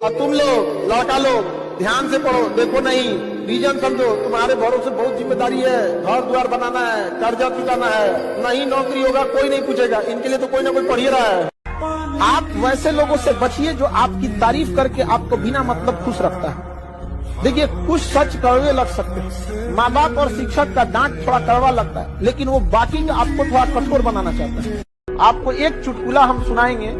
और तुम लोग लड़का लोग ध्यान से पढ़ो, देखो नहीं रीजन समझो, तुम्हारे भरोसे बहुत जिम्मेदारी है, घर द्वार बनाना है, कर्जा चुकाना है, नहीं नौकरी होगा कोई नहीं पूछेगा, इनके लिए तो कोई ना कोई पढ़ ही रहा है। आप वैसे लोगों से बचिए जो आपकी तारीफ करके आपको बिना मतलब खुश रखता है। देखिए कुछ सच कड़वे लग सकते हैं, माँ बाप और शिक्षक का डांट थोड़ा कड़वा लगता है, लेकिन वो बाकी का आपको थोड़ा कठोर बनाना चाहता है। आपको एक चुटकुला हम सुनाएंगे,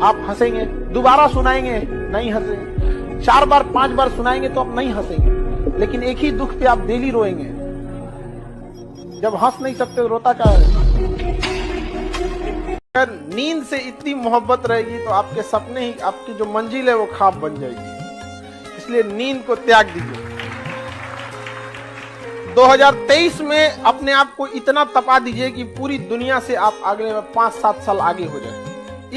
आप हंसेंगे, दोबारा सुनाएंगे नहीं हंसेंगे, 4 बार 5 बार सुनाएंगे तो आप नहीं हंसेंगे, लेकिन एक ही दुख पे आप डेली रोएंगे। जब हंस नहीं सकते तो रोता क्या है? अगर नींद से इतनी मोहब्बत रहेगी तो आपके सपने ही, आपकी जो मंजिल है वो ख्वाब बन जाएगी। इसलिए नींद को त्याग दीजिए। 2023 में अपने आप को इतना तपा दीजिए कि पूरी दुनिया से आप अगले 5-7 साल आगे हो जाए।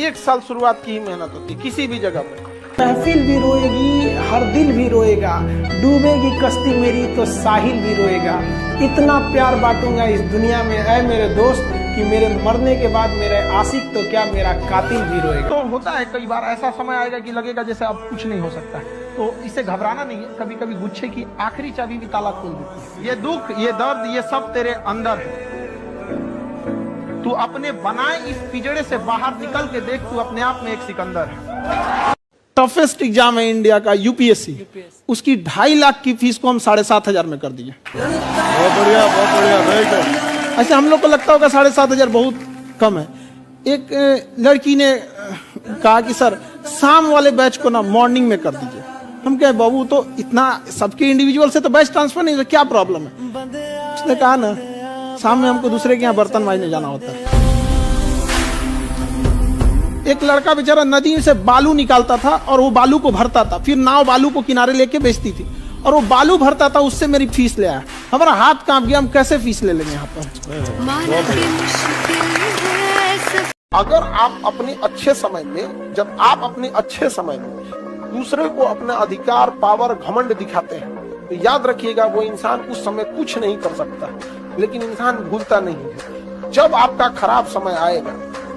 1 साल शुरुआत की ही मेहनत होती है किसी भी जगह पे। महफिल भी रोएगी, हर दिल भी रोएगा, डूबेगी कश्ती मेरी तो साहिल भी रोएगा। इतना प्यार बांटूंगा इस दुनिया में ऐ मेरे दोस्त कि मेरे मरने के बाद मेरे आशिक तो क्या मेरा कातिल भी रोएगा। तो होता है कई बार ऐसा समय आएगा कि लगेगा जैसे अब कुछ नहीं हो सकता है, तो इससे घबराना नहीं है। कभी कभी गुच्छे की आखिरी चाबी भी ताला खोल देती है। ये दुख, ये दर्द, ये सब तेरे अंदर है। तू अपने बनाए इस पिंजड़े से बाहर निकल के देख, तू अपने आप में एक सिकंदर है। टफेस्ट एग्जाम है इंडिया का यूपीएससी, उसकी 2.5 लाख की फीस को हम 7,500 में कर दिए। बहुत बढ़िया, बहुत बढ़िया। ऐसे हम लोग को लगता होगा 7,500 बहुत कम है। एक लड़की ने कहा कि सर शाम वाले बैच को ना मॉर्निंग में कर दीजिए। हम कहे बाबू तो इतना सबके इंडिविजुअल से तो बैच ट्रांसफर नहीं, तो क्या प्रॉब्लम है? उसने कहा ना शाम में हमको दूसरे के यहाँ बर्तन मांजने जाना होता है। एक लड़का बेचारा नदी से बालू निकालता था और वो बालू को भरता था, फिर नाव बालू को किनारे लेके बेचती थी और वो बालू भरता था, उससे मेरी फीस ले आया। हमारा हाथ कांप गया, हम कैसे फीस ले लेंगे यहाँ पर? अगर आप अपने अच्छे समय में, जब आप अपने अच्छे समय में दूसरे को अपना अधिकार, पावर, घमंड दिखाते हैं तो याद रखिएगा वो इंसान उस समय कुछ नहीं कर सकता, लेकिन इंसान भूलता नहीं है। जब आपका खराब समय आएगा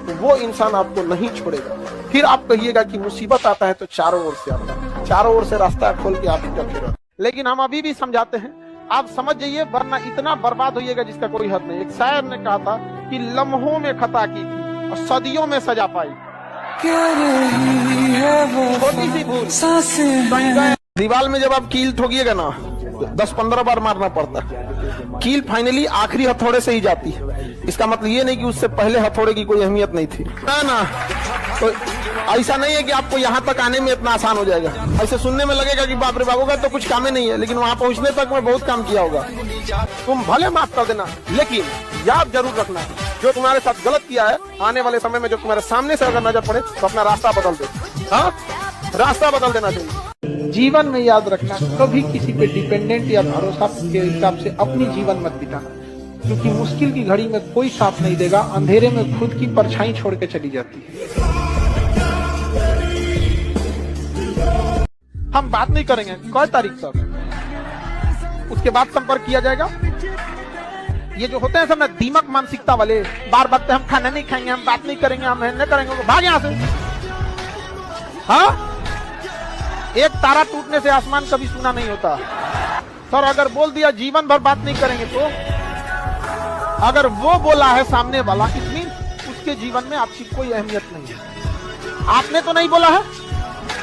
तो वो इंसान आपको नहीं छोड़ेगा। फिर आप कहिएगा कि मुसीबत आता है तो चारों ओर से आता है, चारों ओर से रास्ता खोल के आप फिर। लेकिन हम अभी भी समझाते हैं, आप समझ जाइए वरना इतना बर्बाद होइएगा जिसका कोई हद नहीं। एक शायर ने कहा था कि लम्हों में खता की थी और सदियों में सजा पाई। छोटी सी भूल, दीवार में जब आप कील ठोकिएगा ना 10-15 बार मारना पड़ता है। कील फाइनली आखिरी हथौड़े से ही जाती है। इसका मतलब ये नहीं कि उससे पहले हथौड़े की कोई अहमियत नहीं थी ना। तो ऐसा नहीं है कि आपको यहाँ तक आने में इतना आसान हो जाएगा। ऐसे सुनने में लगेगा कि बाप रे बाप होगा तो कुछ काम ही नहीं है, लेकिन वहाँ पहुँचने तक मैं बहुत काम किया होगा। तुम भले माफ कर देना, लेकिन याद जरूर रखना जो तुम्हारे साथ गलत किया है, आने वाले समय में जो तुम्हारे सामने से अगर नजर पड़े तो अपना रास्ता बदल दो। हाँ, रास्ता बदल देना चाहिए। जीवन में याद रखना, कभी किसी पे डिपेंडेंट या भरोसा के हिसाब से अपनी जीवन मत बिताना, क्योंकि मुश्किल की घड़ी में कोई साथ नहीं देगा, अंधेरे में खुद की परछाई छोड़ के चली जाती है। हम बात नहीं करेंगे कोई तारीख तक, उसके बाद संपर्क किया जाएगा। ये जो होते हैं सब ना दीमक मानसिकता वाले, बार बार हम खाना नहीं खाएंगे, हम बात नहीं करेंगे, हम नहीं करेंगे, भाग यहाँ से। हाँ, एक तारा टूटने से आसमान कभी सुना नहीं होता। सर अगर बोल दिया जीवन भर बात नहीं करेंगे, तो अगर वो बोला है सामने वाला, इट मीन उसके जीवन में आपकी कोई अहमियत नहीं है। आपने तो नहीं बोला है।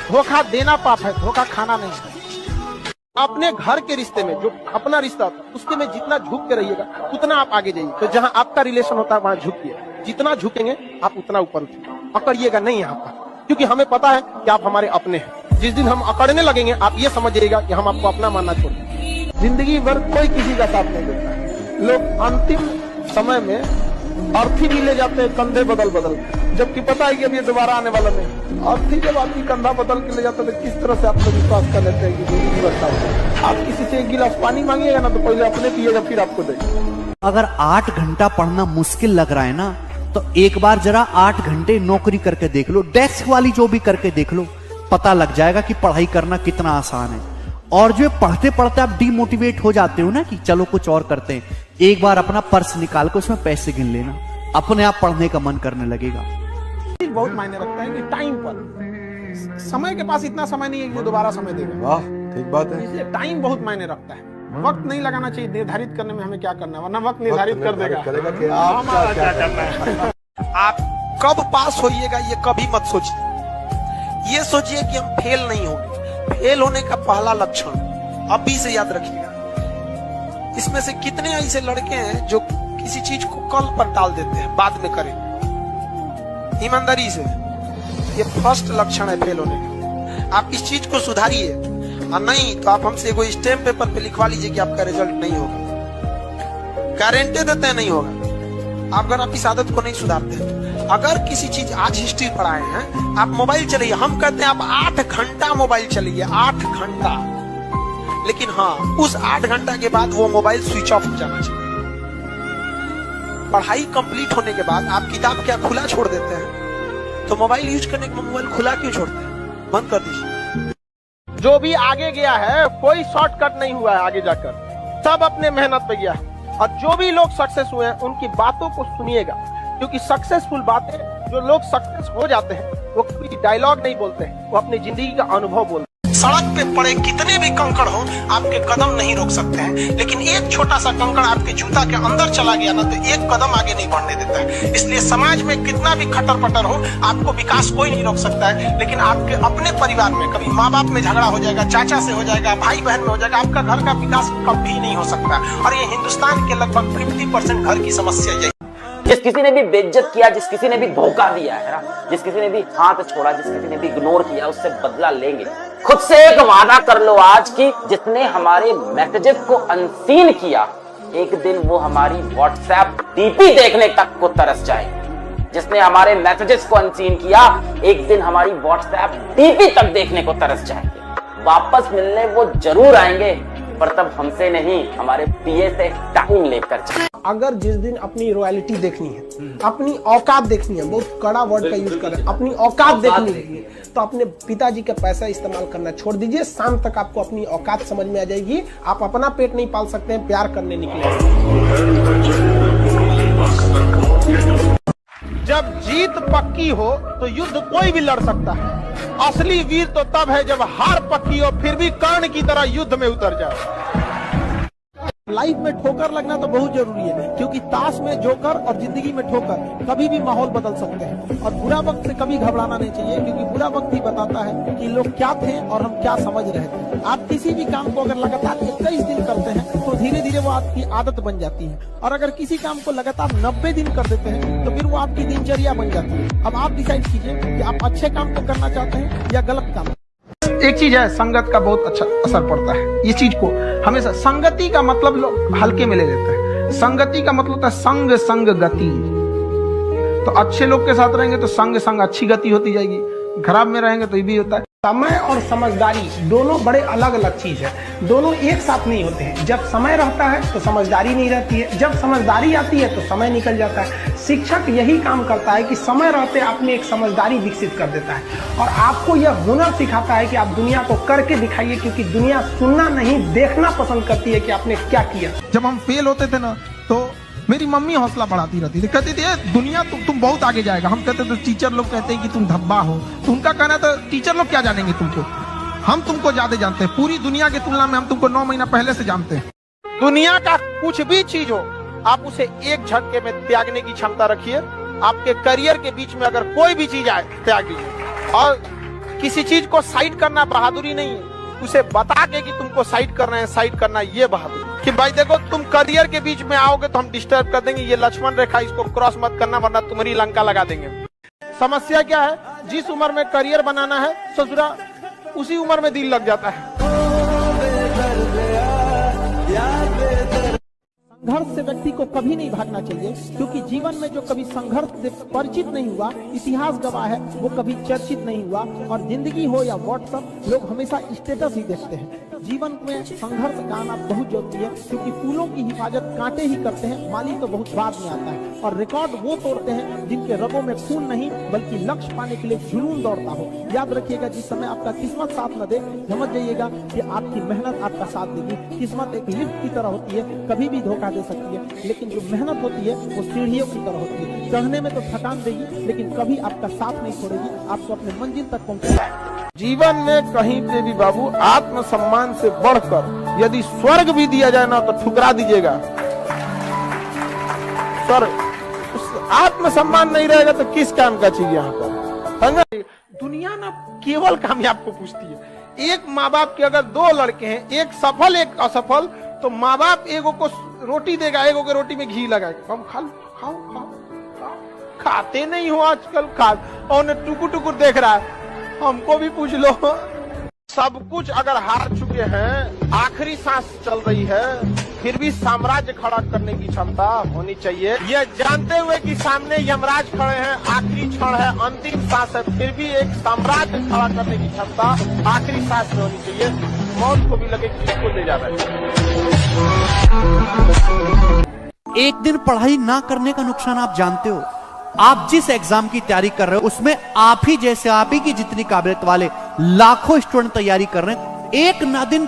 धोखा देना पाप है, धोखा खाना नहीं है। अपने घर के रिश्ते में जो अपना रिश्ता होता है उसके में जितना झुक के रहिएगा उतना आप आगे जाइए। तो जहां आपका रिलेशन होता है वहां झुकिए, जितना झुकेंगे आप उतना ऊपर उठिए। अकड़िएगा नहीं यहाँ पर, क्योंकि हमें पता है कि आप हमारे अपने हैं। जिस दिन हम अकड़ने लगेंगे आप ये समझिएगा कि हम आपको अपना मानना छोड़ देंगे। जिंदगी भर कोई किसी का साथ नहीं देता। लोग अंतिम समय में अर्थी भी ले जाते हैं कंधे बदल बदल, जबकि पता है कि अब ये दोबारा आने वाला नहीं। अर्थी जब आदमी कंधा बदल के ले जाता है तो किस तरह से आप लोग विश्वास कर लेते हैं कि जिंदगी बदलता। आप किसी से एक गिलास पानी मांगिएगा ना तो पहले अपने पिएगा फिर आपको देगा। अगर 8 घंटा पढ़ना मुश्किल लग रहा है ना, तो एक बार जरा 8 घंटे नौकरी करके देख लो, डेस्क वाली जो भी करके देख लो, पता लग जाएगा कि पढ़ाई करना कितना आसान है। और जो पढ़ते पढ़ते आप डिमोटिवेट हो जाते हो ना कि चलो कुछ और करते हैं, एक बार अपना पर्स निकाल कर उसमें पैसे गिन लेना, अपने आप पढ़ने का मन करने लगेगा। बहुत मायने रखता है कि टाइम पर समय के पास इतना समय नहीं है कि वो दोबारा समय देगा। वाह, ठीक बात है। इसलिए टाइम बहुत मायने रखता है। वक्त नहीं लगाना चाहिए निर्धारित करने में हमें क्या करना है, वरना वक्त निर्धारित कर देगा कि आपका क्या करना है। आप कब पास होइएगा ये कभी मत सोचिए, ये सोचिए कि हम फेल नहीं होंगे। फेल होने का पहला लक्षण अभी से याद रखिएगा। इसमें से कितने ऐसे लड़के हैं जो किसी चीज को कल पर टाल देते हैं, बाद में करें। ईमानदारी से, ये फर्स्ट लक्षण है फेल होने का। आप इस चीज को सुधारिए, और नहीं तो आप हमसे कोई स्टैम्प पेपर पे लिखवा लीजिए कि आपका रिजल्ट नहीं होगा। गारंटी देते हैं नहीं होगा। आप अगर आप इस आदत को नहीं सुधारते हैं, अगर किसी चीज आज हिस्ट्री पढ़ाए हैं, आप मोबाइल चलाइए। हम कहते हैं आप 8 घंटा मोबाइल चलाइए, 8 घंटा। लेकिन हाँ, उस 8 घंटा के बाद वो मोबाइल स्विच ऑफ हो जाना चाहिए। पढ़ाई कंप्लीट होने के बाद आप किताब क्या खुला छोड़ देते हैं, तो मोबाइल यूज करने के मोबाइल खुला क्यों छोड़ते हैं? बंद कर दीजिए। जो भी आगे गया है कोई शॉर्टकट नहीं हुआ है आगे जाकर, सब अपने मेहनत पे गया है। और जो भी लोग सक्सेस हुए हैं उनकी बातों को सुनिएगा, क्योंकि सक्सेसफुल बातें, जो लोग सक्सेस हो जाते हैं वो कोई डायलॉग नहीं बोलते हैं, वो अपनी जिंदगी का अनुभव बोलते हैं। सड़क पे पड़े कितने भी कंकड़ हो, आपके कदम नहीं रोक सकते हैं, लेकिन एक छोटा सा कंकड़ आपके जूता के अंदर चला गया ना, तो एक कदम आगे नहीं बढ़ने देता है। इसलिए समाज में कितना भी खटर पटर हो, आपको विकास कोई नहीं रोक सकता है। लेकिन आपके अपने परिवार में कभी माँ बाप में झगड़ा हो जाएगा, चाचा से हो जाएगा, भाई बहन में हो जाएगा, आपका घर का विकास कभी नहीं हो सकता। और ये हिंदुस्तान के लगभग 50% घर की समस्या यही। जिस किसी ने भी बेइज्जत किया, जिस किसी ने भी धोखा दिया है ना, जिस किसी ने भी हाथ छोड़ा, जिस किसी ने भी इग्नोर किया, उससे बदला लेंगे। खुद से एक वादा कर लो आज की, जिसने हमारे मैसेजेस को अनसीन किया, एक दिन वो हमारी व्हाट्सएप डीपी देखने तक को तरस जाएगी। जिसने हमारे मैसेजेस को अनसीन किया, एक दिन हमारी व्हाट्सएप डीपी तक देखने को तरस जाएंगे। वापस मिलने वो जरूर आएंगे, पर तब हमसे नहीं, हमारे पीए से टाइम लेकर जाएंगे। अगर जिस दिन अपनी रॉयल्टी देखनी है, अपनी औकात देखनी है, बहुत कड़ा वर्ड का यूज कर रहे हैं, अपनी औकात देखनी है, तो अपने पिताजी का पैसा इस्तेमाल करना छोड़ दीजिए। शाम तक आपको अपनी औकात समझ में आ जाएगी। आप अपना पेट नहीं पाल सकते हैं, प्यार करने निकले। जब जीत पक्की हो तो युद्ध कोई भी लड़ सकता है। असली वीर तो तब है जब हार पक्की हो, फिर भी कर्ण की तरह युद्ध में उतर जाए। लाइफ में ठोकर लगना तो बहुत जरूरी है, क्योंकि ताश में जोकर और जिंदगी में ठोकर कभी भी माहौल बदल सकते हैं। और बुरा वक्त से कभी घबराना नहीं चाहिए, क्योंकि बुरा वक्त ही बताता है कि लोग क्या थे और हम क्या समझ रहे थे। आप किसी भी काम को अगर लगातार 21 दिन करते हैं तो धीरे धीरे वो आपकी आदत बन जाती है। और अगर किसी काम को लगातार 90 दिन कर देते हैं तो फिर वो आपकी दिनचर्या बन जाती है। अब आप डिसाइड कीजिए कि आप अच्छे काम को करना चाहते हैं या गलत काम। एक चीज है, संगत का बहुत अच्छा असर पड़ता है। ये चीज को हमेशा, संगति का मतलब लोग हल्के में ले लेते हैं। संगति का मतलब होता है संग संग गति। तो अच्छे लोग के साथ रहेंगे तो संग संग अच्छी गति होती जाएगी, खराब में रहेंगे तो ये भी होता है। समय और समझदारी दोनों बड़े अलग अलग चीज है, दोनों एक साथ नहीं होते हैं। जब समय रहता है तो समझदारी नहीं रहती है, जब समझदारी आती है तो समय निकल जाता है। शिक्षक यही काम करता है कि समय रहते आप में एक समझदारी विकसित कर देता है और आपको यह हुनर सिखाता है कि आप दुनिया को करके दिखाइए, क्योंकि दुनिया सुनना नहीं देखना पसंद करती है कि आपने क्या किया। जब हम फेल होते थे ना, तो मेरी मम्मी हौसला बढ़ाती रहती थी, कहती थी दुनिया तुम बहुत आगे जाएगा। हम कहते थे, टीचर लोग कहते हैं कि तुम धब्बा हो। तो उनका कहना था, टीचर लोग क्या जानेंगे तुमको, हम तुमको ज्यादा जानते हैं। पूरी दुनिया की तुलना में हम तुमको 9 महीना पहले से जानते हैं। दुनिया का कुछ भी चीज हो, आप उसे एक झटके में त्यागने की क्षमता रखिए। आपके करियर के बीच में अगर कोई भी चीज आए, त्याग दीजिए। और किसी चीज को साइड करना बहादुरी नहीं है, उसे बता के कि तुमको साइड करना है, साइड करना ये बहादुरी। कि भाई देखो, तुम करियर के बीच में आओगे तो हम डिस्टर्ब कर देंगे, ये लक्ष्मण रेखा, इसको क्रॉस मत करना वरना तुम्हारी लंका लगा देंगे। समस्या क्या है, जिस उम्र में करियर बनाना है ससुरा, उसी उम्र में दिल लग जाता है। संघर्ष से व्यक्ति को कभी नहीं भागना चाहिए, क्योंकि जीवन में जो कभी संघर्ष से परिचित नहीं हुआ, इतिहास गवाह है, वो कभी चर्चित नहीं हुआ। और जिंदगी हो या व्हाट्सएप, लोग हमेशा स्टेटस ही देखते हैं। जीवन में संघर्ष का आना बहुत जरूरी है, क्योंकि फूलों की हिफाजत कांटे ही करते हैं, माली तो बहुत बाद में आता है। और रिकॉर्ड वो तोड़ते हैं जिनके रगों में खून नहीं बल्कि लक्ष्य पाने के लिए जुनून दौड़ता हो। याद रखिएगा, जिस समय आपका किस्मत साथ न दे, समझ जाइएगा कि आपकी मेहनत आपका साथ देगी। किस्मत एक लिफ्ट की तरह होती है, कभी भी धोखा दे सकती है, लेकिन जो मेहनत होती है वो सीढ़ियों की तरह होती है। चढ़ने में तो थकान देगी, लेकिन कभी आपका साथ नहीं छोड़ेगी, आपको अपने मंजिल तक पहुंचाएगी। जीवन में कहीं पे भी बाबू आत्मसम्मान से बढ़कर यदि स्वर्ग भी दिया जाए ना तो ठुकरा दीजिएगा। सर आत्मसम्मान नहीं रहेगा तो किस काम का चाहिए यहाँ पर? समझा? दुनिया ना केवल कामयाब को पूछती है। एक माँ बाप के अगर दो लड़के हैं, एक सफल एक असफल, तो माँ बाप एगो को रोटी देगा, एगो के रोटी में घी लगाएगा, हम खाओ खाओ खाओ खाओ। खाते नहीं हो आजकल, खा और टुकुर टुकुर देख रहा है। हमको भी पूछ लो। सब कुछ अगर हार चुके हैं, आखिरी सांस चल रही है, फिर भी साम्राज्य खड़ा करने की क्षमता होनी चाहिए। ये जानते हुए कि सामने यमराज खड़े हैं, आखिरी क्षण है, अंतिम सांस है, फिर भी एक साम्राज्य खड़ा करने की क्षमता आखिरी सांस में होनी चाहिए। मौत को भी लगे कि इसको ले जा रहा है। एक दिन पढ़ाई ना करने का नुकसान आप जानते हो। आप जिस एग्जाम की तैयारी कर रहे हो उसमें आप ही जैसे, आप ही की जितनी काबिलियत वाले लाखों स्टूडेंट तैयारी कर रहे हैं। एक ना दिन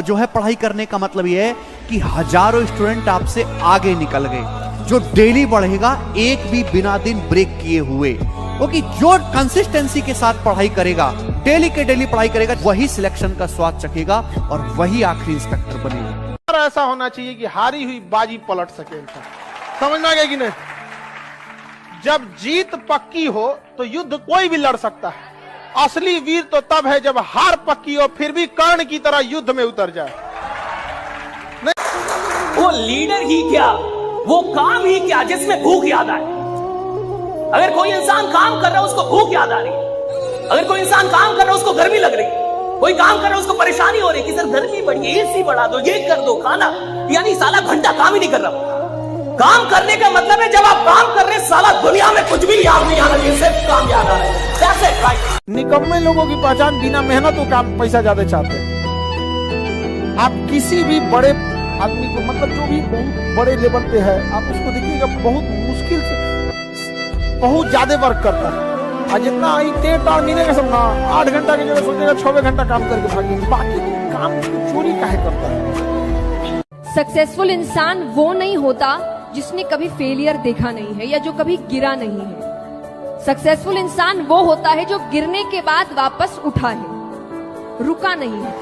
जो है पढ़ाई करने का मतलब यह है कि हजारों स्टूडेंट आपसे आगे निकल गए। जो डेली बढ़ेगा एक भी बिना दिन ब्रेक किए हुए, क्योंकि जो कंसिस्टेंसी के साथ पढ़ाई करेगा, डेली के डेली पढ़ाई करेगा, वही सिलेक्शन का स्वाद चखेगा और वही आखिरी इंस्पेक्टर बनेगा। ऐसा होना चाहिए कि हारी हुई बाजी पलट सके। समझना गया कि नहीं? जब जीत पक्की हो तो युद्ध कोई भी लड़ सकता है। असली वीर तो तब है जब हार पक्की हो फिर भी कर्ण की तरह युद्ध में उतर जाए। वो लीडर ही क्या, वो काम ही क्या जिसमें भूख याद आए। अगर कोई इंसान काम कर रहा है उसको भूख याद आ रही है, अगर कोई इंसान काम कर रहा है उसको गर्मी लग रही है, कोई काम कर रहा है उसको परेशानी हो रही है कि सर गर्मी बढ़ी है, एसी बढ़ा दो, ये कर दो, खाना, यानी साला घंटा काम ही नहीं कर रहा। काम करने का मतलब है जब आप काम कर रहे हैं साला दुनिया में कुछ भी याद नहीं आना चाहिए, सिर्फ काम याद आ रहा है। That's it, right? निकम्मे लोगों की पहचान बिना मेहनत और काम पैसा ज्यादा चाहते हैं। आप किसी भी बड़े आदमी को, मतलब जो भी बहुत बड़े लेवल पे है, आप उसको देखिएगा बहुत मुश्किल से बहुत ज्यादा वर्क करता है। और जितना टेढ़ मिलेगा सब ना 8 घंटा की जगह सोचेगा 6 घंटा काम करके भागेंगे, बाकी काम चोरी काहे करता है। सक्सेसफुल इंसान वो नहीं होता जिसने कभी फेलियर देखा नहीं है या जो कभी गिरा नहीं है। सक्सेसफुल इंसान वो होता है जो गिरने के बाद वापस उठा है, रुका नहीं है।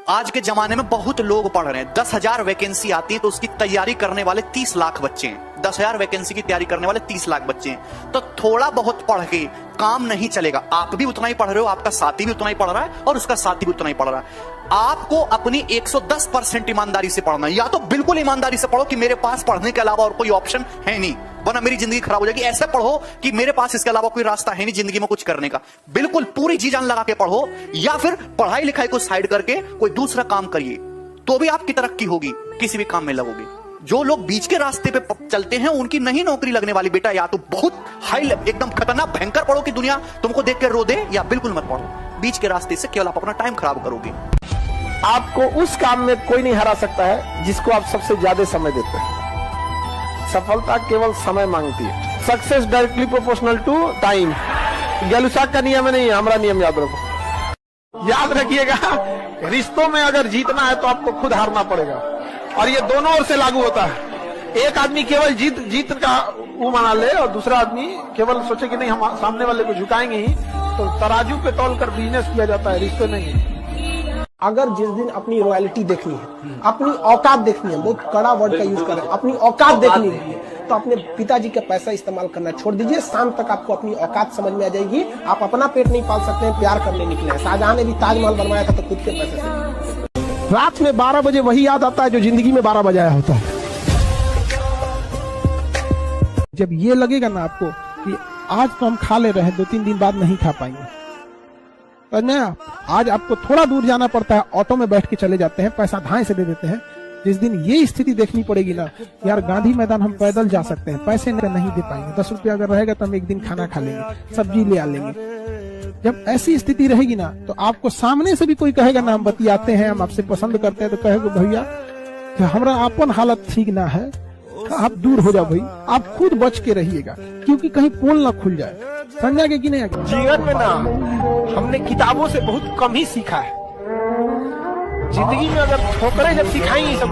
आज के जमाने में बहुत लोग पढ़ रहे हैं। 10,000 वैकेंसी आती है तो उसकी तैयारी करने वाले 30 लाख बच्चे हैं। 10,000 वैकेंसी की तैयारी करने वाले 30 लाख बच्चे हैं। तो थोड़ा बहुत पढ़ के काम नहीं चलेगा। आप भी उतना ही पढ़ रहे हो, आपका साथी भी उतना ही पढ़ रहा है और उसका साथी भी उतना ही पढ़ रहा है। आपको अपनी 110% ईमानदारी से पढ़ना है। या तो बिल्कुल ईमानदारी से पढ़ो कि मेरे पास पढ़ने के अलावा और कोई ऑप्शन है नहीं, वरना मेरी जिंदगी खराब हो जाएगी। ऐसे पढ़ो कि मेरे पास इसके अलावा कोई रास्ता है नहीं जिंदगी में कुछ करने का। बिल्कुल पूरी जी जान लगा के पढ़ो, या फिर पढ़ाई लिखाई को साइड करके कोई दूसरा काम करिए, तो भी आपकी तरक्की होगी, किसी भी काम में लगोगे। जो लोग बीच के रास्ते पे चलते हैं उनकी नहीं नौकरी लगने वाली। बेटा या तो बहुत हाई एकदम खतरनाक भयंकर पढ़ो कि दुनिया तुमको देख के रो दे, या बिल्कुल मत पढ़ो। बीच के रास्ते से केवल आप अपना टाइम खराब करोगे। आपको उस काम में कोई नहीं हरा सकता है जिसको आप सबसे ज्यादा समय देते हैं। सफलता केवल समय मांगती है। Success directly proportional to time. Gay Lussac का नियम नहीं है, हमारा नियम याद रखो। याद रखिएगा, रिश्तों में अगर जीतना है तो आपको खुद हारना पड़ेगा, और ये दोनों ओर से लागू होता है। एक आदमी केवल जीत का वो मना ले और दूसरा आदमी केवल सोचे कि नहीं हम सामने वाले को झुकाएंगे ही, तो तराजू पे तौल कर बिजनेस किया जाता है, रिश्ते नहीं। अगर जिस दिन अपनी रॉयल्टी देखनी है, अपनी औकात देखनी है, बहुत कड़ा वर्ड का यूज कर रहे हैं, अपनी औकात देखनी है, तो अपने पिताजी का पैसा इस्तेमाल करना छोड़ दीजिए। शाम तक आपको अपनी औकात समझ में आ जाएगी। आप अपना पेट नहीं पाल सकते हैं, प्यार करने निकले हैं। शाहजहां ने भी ताजमहल बनवाया था तो खुद के पैसे से। रात में 12 बजे वही याद आता है जो जिंदगी में 12 बजाया होता है। जब ये लगेगा ना आपको कि आज तो हम खा ले रहे हैं, 2-3 दिन बाद नहीं खा पाएंगे, आज आपको थोड़ा दूर जाना पड़ता है, ऑटो में बैठ के चले जाते हैं, पैसा धाए से दे देते हैं। जिस दिन ये स्थिति देखनी पड़ेगी ना, यार गांधी मैदान हम पैदल जा सकते हैं, पैसे नहीं दे पाएंगे, 10 रुपया अगर रहेगा तो हम एक दिन खाना खा लेंगे, सब्जी ले आ लेंगे। जब ऐसी स्थिति रहेगी ना, तो आपको सामने से भी कोई कहेगा ना हम बतियाते हैं, हम आपसे पसंद करते हैं, तो कहेगा भैया हमारा अपन हालत ठीक ना है, आप दूर हो जाओ भाई। आप खुद बच के रहिएगा, क्योंकि कहीं पोल ना खुल जाए। समझा कि नहीं? जीवन में ना हमने किताबों से बहुत कम ही सीखा है। जिंदगी में अगर ठोकरें जब सिखाई सब,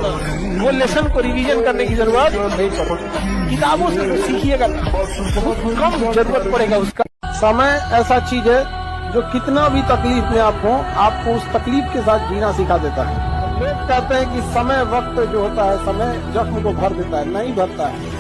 वो लेसन को रिवीजन करने की जरूरत नहीं पड़ेगी। किताबों से तो सीखिएगा, बहुत कम जरूरत पड़ेगा उसका। समय ऐसा चीज है जो कितना भी तकलीफ में आप हो, आपको उस तकलीफ के साथ जीना सिखा देता है। लोग कहते हैं कि समय वक्त जो होता है, समय जख्म को भर देता है, नहीं भरता है।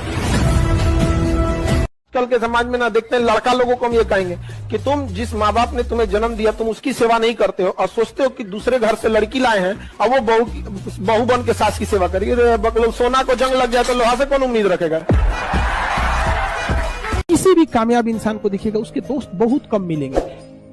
कल के समाज में ना देखते हैं, लड़का लोगों को हम ये कहेंगे कि तुम जिस माँ बाप ने तुम्हें जन्म दिया, तुम उसकी सेवा नहीं करते हो और सोचते हो कि दूसरे घर से लड़की लाए हैं और वो बहू बन के सास की सेवा करेगी। सोना को जंग लग जाए तो लोहा से कौन उम्मीद रखेगा। किसी भी कामयाब इंसान को देखिएगा, उसके दोस्त बहुत कम मिलेंगे,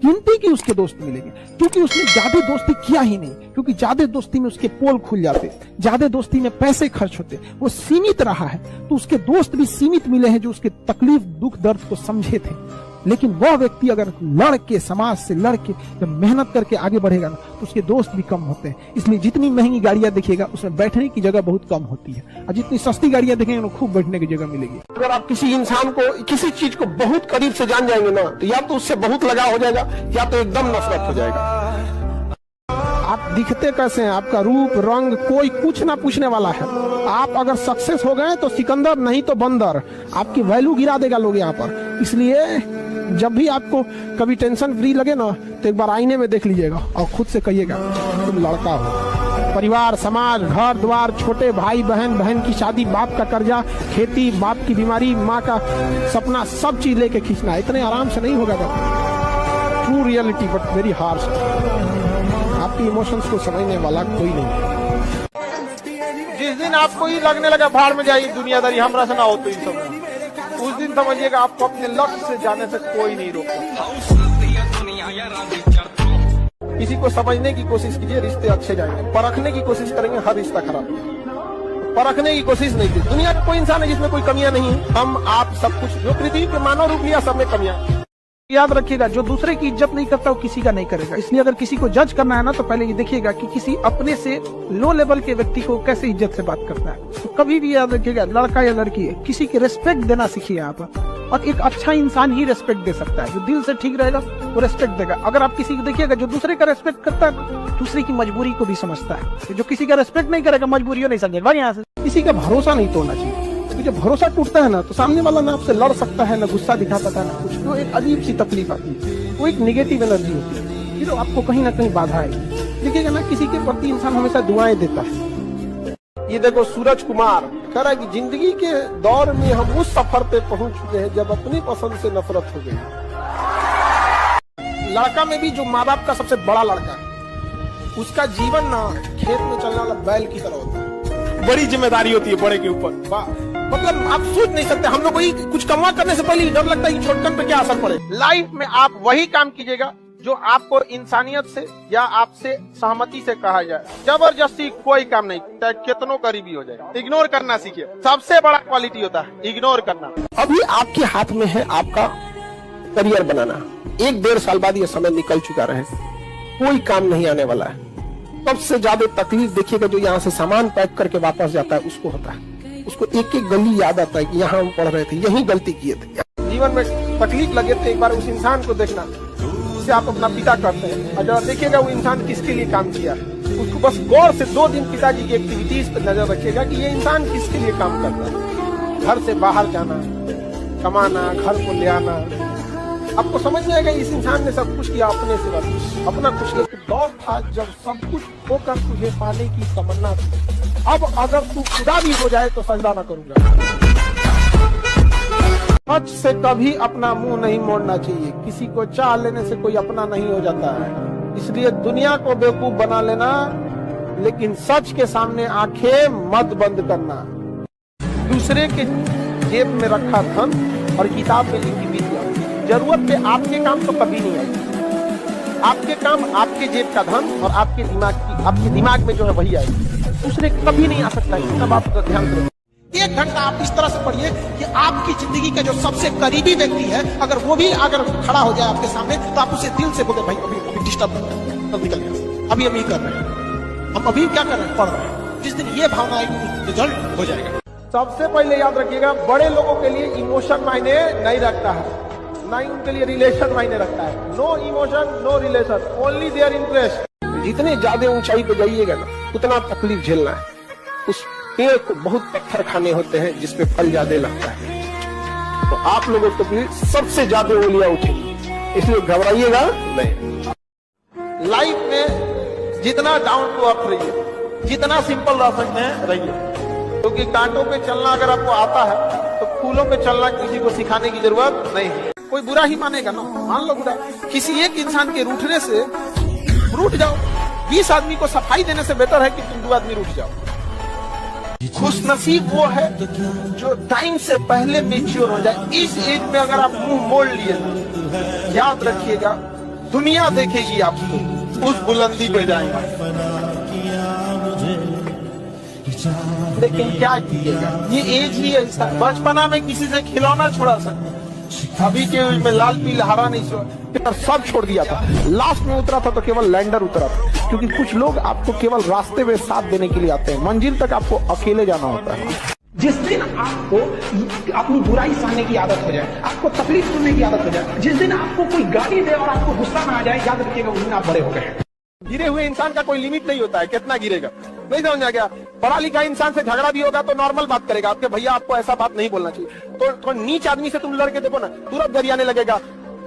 गिनती के उसके दोस्त मिलेंगे, क्योंकि उसने ज्यादा दोस्ती किया ही नहीं, क्योंकि ज्यादा दोस्ती में उसके पोल खुल जाते, ज्यादा दोस्ती में पैसे खर्च होते, वो सीमित रहा है, तो उसके दोस्त भी सीमित मिले हैं जो उसके तकलीफ दुख दर्द को समझे थे। लेकिन वह व्यक्ति अगर लड़ के, समाज से लड़ के जब मेहनत करके आगे बढ़ेगा ना, तो उसके दोस्त भी कम होते हैं। इसलिए जितनी महंगी गाड़ियां देखिएगा उसमें बैठने की जगह बहुत कम होती है, और जितनी सस्ती गाड़ियां देखेंगे उन्हें खूब बैठने की जगह मिलेगी। अगर आप किसी इंसान को, किसी चीज को बहुत करीब से जान जाएंगे ना, तो या तो उससे बहुत लगाव हो जाएगा या तो एकदम नफरत हो जाएगा। आप दिखते कैसे हैं, आपका रूप रंग कोई कुछ ना पूछने वाला है। आप अगर सक्सेस हो गए तो सिकंदर, नहीं तो बंदर, आपकी वैल्यू गिरा देगा लोग यहाँ पर। इसलिए जब भी आपको कभी टेंशन फ्री लगे ना, तो एक बार आईने में देख लीजिएगा और खुद से कहिएगा तुम लड़का हो। परिवार, समाज, घर द्वार, छोटे भाई बहन, बहन की शादी, बाप का कर्जा, खेती, बाप की बीमारी, माँ का सपना, सब चीज लेके खींचना है। इतने आराम से नहीं होगा। True reality but very harsh. आपकी इमोशंस को समझने वाला कोई नहीं। जिस दिन आपको ही लगने लगा भाड़ में जाइए दुनियादारी हमरा से ना हो, तो सब उस दिन समझिएगा आपको अपने लक्ष्य से जाने से कोई नहीं रोकता। किसी को समझने की कोशिश कीजिए, रिश्ते अच्छे जाएंगे। परखने की कोशिश करेंगे, हर रिश्ता खराब। परखने की कोशिश नहीं की। दुनिया का कोई इंसान है जिसमें कोई कमियां नहीं है। हम आप सब कुछ, जो पृथ्वी पे मानव रूप लिया, सब में कमियां। याद रखिएगा, जो दूसरे की इज्जत नहीं करता वो किसी का नहीं करेगा। इसलिए अगर किसी को जज करना है ना, तो पहले ये देखिएगा कि किसी अपने से लो लेवल के व्यक्ति को कैसे इज्जत से बात करता है। तो कभी भी याद रखिएगा, लड़का या लड़की है, किसी की रेस्पेक्ट देना सीखिए आप। और एक अच्छा इंसान ही रेस्पेक्ट दे सकता है, जो दिल से ठीक रहेगा वो रेस्पेक्ट देगा। अगर आप किसी को देखिएगा जो दूसरे का रेस्पेक्ट करता है, दूसरे की मजबूरी को भी समझता है। जो किसी का रेस्पेक्ट नहीं करेगा, मजबूरी नहीं समझेगा। यहाँ से किसी का भरोसा नहीं तोड़ना चाहिए। जब भरोसा टूटता है ना, तो सामने वाला ना आपसे लड़ सकता है, ना गुस्सा दिखा सकता है, ना कुछ। तो एक अजीब सी तकलीफ आती है, वो एक निगेटिव एनर्जी होती है, फिर आपको कहीं ना कहीं बाधा आएगी। देखिएगा ना, किसी के प्रति इंसान हमेशा दुआएं देता है। ये देखो, सूरज कुमार कह रहा है कि जिंदगी के दौर में हम उस सफर पे पहुंच चुके हैं जब अपनी पसंद से नफरत हो गई। लड़का में भी जो माँ बाप का सबसे बड़ा लड़का है, उसका जीवन ना खेत में चलने वाला बैल की तरह होता है। बड़ी जिम्मेदारी होती है बड़े के ऊपर। मतलब आप सोच नहीं सकते, हम लोग को कुछ कमा करने से पहले डर लगता है कि छोटकन पे क्या असर पड़े। लाइफ में आप वही काम कीजिएगा जो आपको इंसानियत से या आपसे सहमति से कहा जाए। जबरदस्ती कोई काम नहीं, चाहे कितनों करीबी हो जाए। इग्नोर करना सीखिए, सबसे बड़ा क्वालिटी होता है इग्नोर करना। अभी आपके हाथ में है आपका करियर बनाना। 1-1.5 साल बाद ये समय निकल चुका रहे, कोई काम नहीं आने वाला है। सबसे ज्यादा तकलीफ देखिएगा जो यहाँ से सामान पैक करके वापस जाता है, उसको होता है। उसको एक एक गली याद आता है कि यहाँ हम पढ़ रहे थे, यही गलती किए थे। जीवन में तकलीफ लगे तो एक बार उस इंसान को देखना जिसे आप अपना पिता करते हैं, और जब देखिएगा वो इंसान किसके लिए काम किया। उसको बस गौर से 2 दिन पिताजी की एक्टिविटीज पर नजर रखिएगा कि ये इंसान किसके लिए काम करता है। घर से बाहर जाना, कमाना, घर को ले आना, आपको समझ में आएगा इस इंसान ने सब कुछ किया अपने से, बस अपना कुछ नहीं। दौर था जब सब कुछ होकर तुझे पाने की तमन्ना थी। अब अगर तू खुदा भी हो जाए तो सजदा न करूंगा। सच से कभी अपना मुंह नहीं मोड़ना चाहिए। किसी को चाह लेने से कोई अपना नहीं हो जाता है। इसलिए दुनिया को बेवकूफ बना लेना, लेकिन सच के सामने आंखें मत बंद करना। दूसरे के जेब में रखा धन और किताब में लिखी विद्या, जरूरत पे आपके काम तो कभी नहीं आएगी। आपके काम आपके जेब का धन और आपके दिमाग में जो है वही आएगी। दूसरे कभी नहीं आ सकता। इतना बात का ध्यान रखो। 1 घंटा आप इस तरह से पढ़िए कि आपकी जिंदगी का जो सबसे करीबी व्यक्ति है, अगर वो भी अगर खड़ा हो जाए आपके सामने, तो आप उसे दिल से बोले भाई अभी डिस्टर्ब कर, निकल गया, अभी हम ये कर रहे हैं, हम अभी क्या कर रहे हैं, पढ़ रहे हैं। जिस दिन ये भावना आएगी रिजल्ट हो जाएगा। सबसे पहले याद रखिएगा, बड़े लोगों के लिए इमोशन मायने नहीं रखता है, ना ही उनके लिए रिलेशन मायने रखता है। No emotion no relation, only their interest. जितने ज्यादा ऊंचाई पे जाइएगा ना, उतना तकलीफ झेलना है। उस पेड़ को बहुत पत्थर खाने होते हैं जिसपे फल ज्यादा लगता है। तो आप लोगों को भी सबसे ज्यादा उंगलियां उठेंगी। इसलिए घबराइएगा नहीं। लाइफ में जितना डाउन टू अर्थ रहिए, जितना सिंपल रह सकते हैं रहिए, क्योंकि कांटों पे चलना अगर आपको आता है तो फूलों पे चलना किसी को सिखाने की जरूरत नहीं है। कोई बुरा ही मानेगा ना, मान लो बुरा। किसी एक इंसान के रूठने से रूठ जाओ, 20 आदमी को सफाई देने से बेटर है कि तुम 2 आदमी रूठ जाओ। खुशनसीब वो है जो टाइम से पहले मैच्योर हो जाए। इस एज में अगर आप मुंह मोड़ लिए ना, याद रखिएगा दुनिया देखेगी आपको, उस बुलंदी पे जाएंगे, लेकिन क्या कीजिएगा, ये एज ही ऐसा। बचपना में किसी से खिलौना छोड़ा सकते, अभी के एज में लाल पीला हरा नहीं छोड़ा, सब छोड़ दिया था। लास्ट में उतरा था तो केवल लैंडर उतरा था, क्योंकि कुछ लोग आपको केवल रास्ते में साथ देने के लिए आते हैं, मंजिल तक आपको अकेले जाना होता है। जिस दिन आपको अपनी बुराई सहने की आदत हो जाए, आपको तकलीफ सुनने की आदत हो जाए, जिस दिन आपको कोई गाली दे और आपको गुस्सा ना आ जाए, याद रखिएगा उस दिन आप बड़े हो गए। गिरे हुए इंसान का कोई लिमिट नहीं होता है, कितना गिरेगा नहीं समझ आ गया। पढ़ा लिखा इंसान से झगड़ा भी होगा तो नॉर्मल बात करेगा, आपके भैया आपको ऐसा बात नहीं बोलना चाहिए। तो नीच आदमी से तुम लड़के देखो ना, तुरंत गरियाने लगेगा,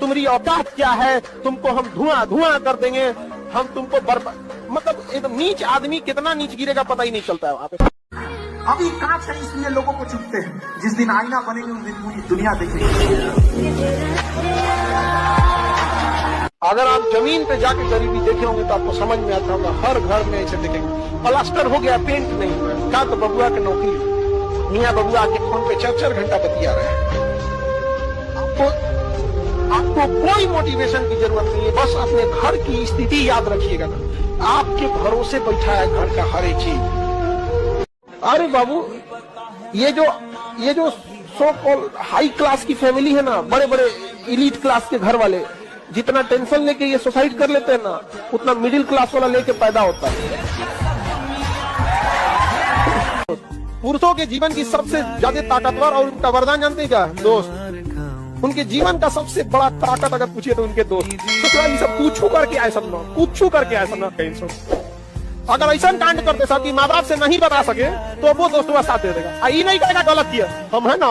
तुम्हारी औकात क्या है, तुमको हम धुआं धुआं कर देंगे, हम तुमको मतलब एक नीच आदमी कितना नीच गिरेगा पता ही नहीं चलता है वहां पे। अभी कांच है इसलिए लोगों को चुपते हैं, जिस दिन आईना बनेंगे उस दिन पूरी दुनिया देखेगी। अगर आप जमीन पे जाके गरीबी देखे होंगे तो आपको समझ में आता होगा, हर घर में ऐसे देखेंगे प्लास्टर हो गया, पेंट नहीं हुआ, क्या तो बबुआ की नौकरी, मियाँ बबुआ के फोन पे 4-4 घंटा बतिया रहे हैं। आपको कोई मोटिवेशन की जरूरत नहीं है, बस अपने घर की स्थिति याद रखिएगा ना, आपके भरोसे बैठा है घर का हर एक चीज। अरे बाबू, ये जो सो कॉल्ड हाई क्लास की फैमिली है ना, बड़े बड़े इलीट क्लास के घर वाले, जितना टेंशन लेके ये सुसाइड कर लेते हैं ना, उतना मिडिल क्लास वाला लेके पैदा होता है। पुरुषों के जीवन की सबसे ज्यादा ताकतवर और उनका वरदान जानते हैं क्या? दोस्त। उनके जीवन का सबसे बड़ा ताकत अगर पूछिए तो उनके दोस्त। तो ये सब पूछू करके आए सब लोग, पूछू करके आए सब लोग कहीं से। अगर ऐसा कांड करते साथ कि माँ बाप से नहीं बता सके तो वो दोस्तों का साथ दे देगा, ये नहीं कहेगा गलत किया, हम है ना।